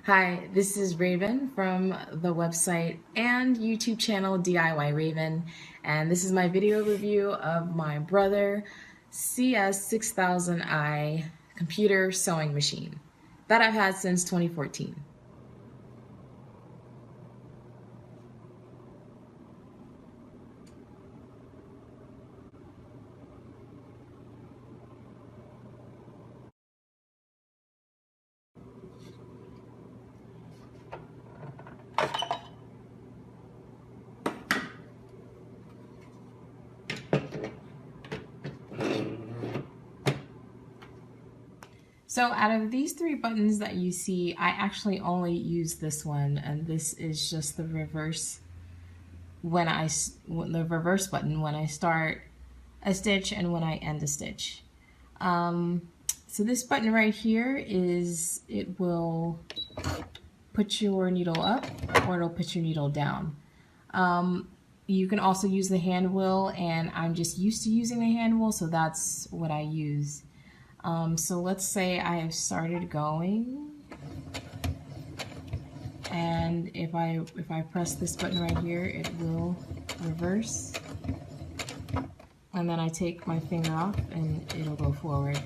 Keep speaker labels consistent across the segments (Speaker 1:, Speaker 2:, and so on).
Speaker 1: Hi, this is Raven from the website and YouTube channel DIY Raven, and this is my video review of my Brother CS6000i computer sewing machine that I've had since 2014. So out of these three buttons that you see, I actually only use this one, and this is just the reverse button when I start a stitch and when I end a stitch. So this button right here it will put your needle up or it'll put your needle down. You can also use the hand wheel, and I'm just used to using the hand wheel, so that's what I use. So let's say I have started going, and if I press this button right here, it will reverse, and then I take my finger off and it'll go forward.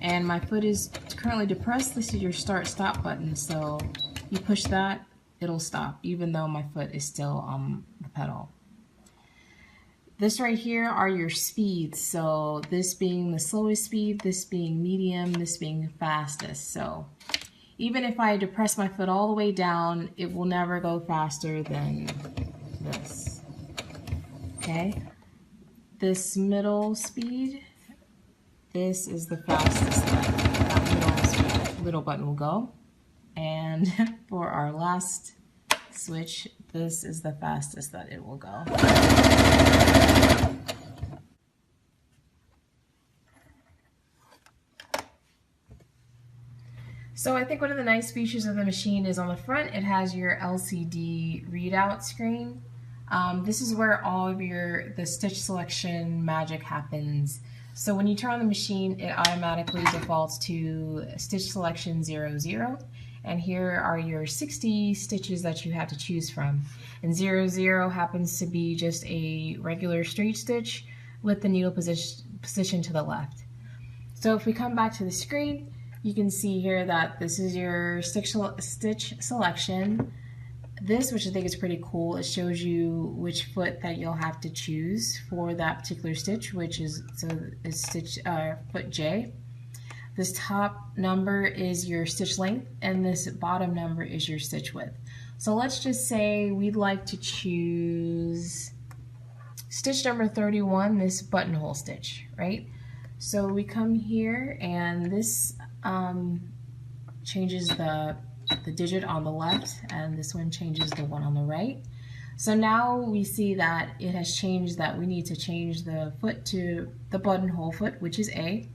Speaker 1: And my foot is currently depressed. This is your start-stop button, so you push that, it'll stop, even though my foot is still on the pedal. This right here are your speeds, so this being the slowest speed, this being medium, this being fastest. So even if I depress my foot all the way down, it will never go faster than this. Okay? This middle speed, this is the fastest that middle button will go. And for our last switch, this is the fastest that it will go. So I think one of the nice features of the machine is on the front, it has your LCD readout screen. This is where all of the stitch selection magic happens. So when you turn on the machine, it automatically defaults to stitch selection 00. And here are your 60 stitches that you have to choose from. And 00 happens to be just a regular straight stitch with the needle position to the left. So if we come back to the screen, you can see here that this is your stitch selection. This, which I think is pretty cool, it shows you which foot that you'll have to choose for that particular stitch, which is stitch foot J. This top number is your stitch length, and this bottom number is your stitch width. So let's just say we'd like to choose stitch number 31, this buttonhole stitch, right? So we come here, and this changes the digit on the left, and this one changes the one on the right. So now we see that it has changed, that we need to change the foot to the buttonhole foot, which is A.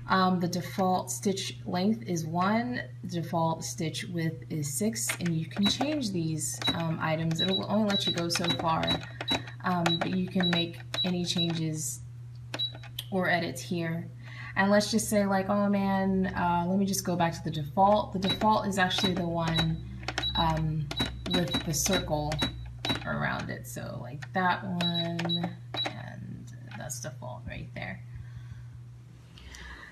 Speaker 1: The default stitch length is 1, the default stitch width is 6, and you can change these items. It will only let you go so far, but you can make any changes or edits here. And let's just say, like, oh man, let me just go back to the default. The default is actually the one with the circle around it. So like that one, and that's default right there.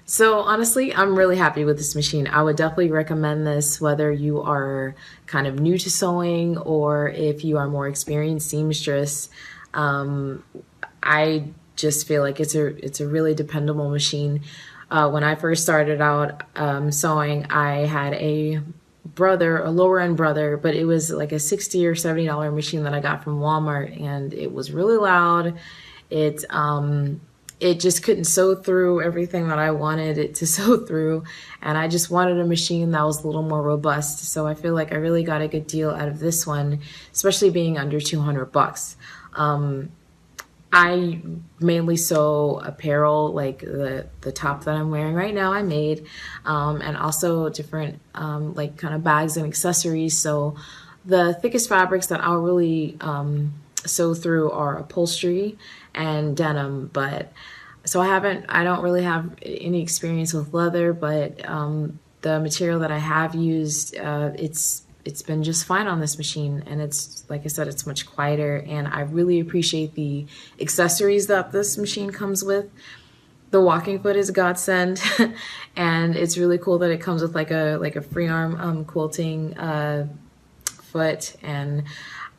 Speaker 1: So honestly, I'm really happy with this machine. I would definitely recommend this whether you are kind of new to sewing or if you are more experienced seamstress. I just feel like it's a really dependable machine. When I first started out sewing, I had a lower end Brother, but it was like a $60 or $70 machine that I got from Walmart, and it was really loud. It just couldn't sew through everything that I wanted it to sew through, and I just wanted a machine that was a little more robust. So I feel like I really got a good deal out of this one, especially being under 200 bucks. I mainly sew apparel, like the top that I'm wearing right now I made, and also different like kind of bags and accessories. So the thickest fabrics that I'll really sew through are upholstery and denim, but so I don't really have any experience with leather, but the material that I have used, it's been just fine on this machine, and it's, like I said, it's much quieter, and I really appreciate the accessories that this machine comes with. The walking foot is a godsend, and it's really cool that it comes with like a free arm quilting foot, and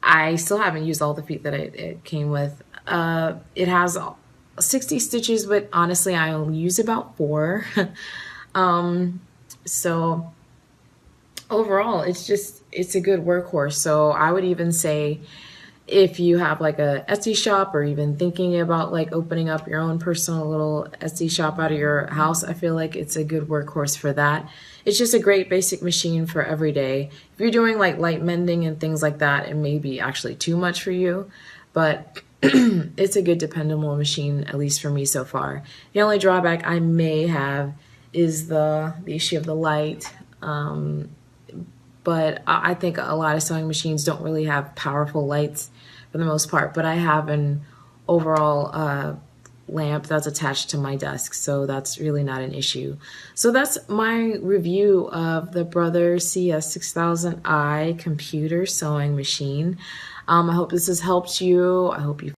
Speaker 1: I still haven't used all the feet that it came with. It has 60 stitches, but honestly I only use about 4. So overall it's a good workhorse. So I would even say, if you have like a Etsy shop, or even thinking about like opening up your own personal little Etsy shop out of your house, I feel like it's a good workhorse for that. It's just a great basic machine for every day. If you're doing like light mending and things like that, it may be actually too much for you, but it's a good dependable machine, at least for me so far. The only drawback I may have is the issue of the light. But I think a lot of sewing machines don't really have powerful lights for the most part, but I have an overall lamp that's attached to my desk, so that's really not an issue. So that's my review of the Brother CS6000i computer sewing machine. I hope this has helped you. I hope you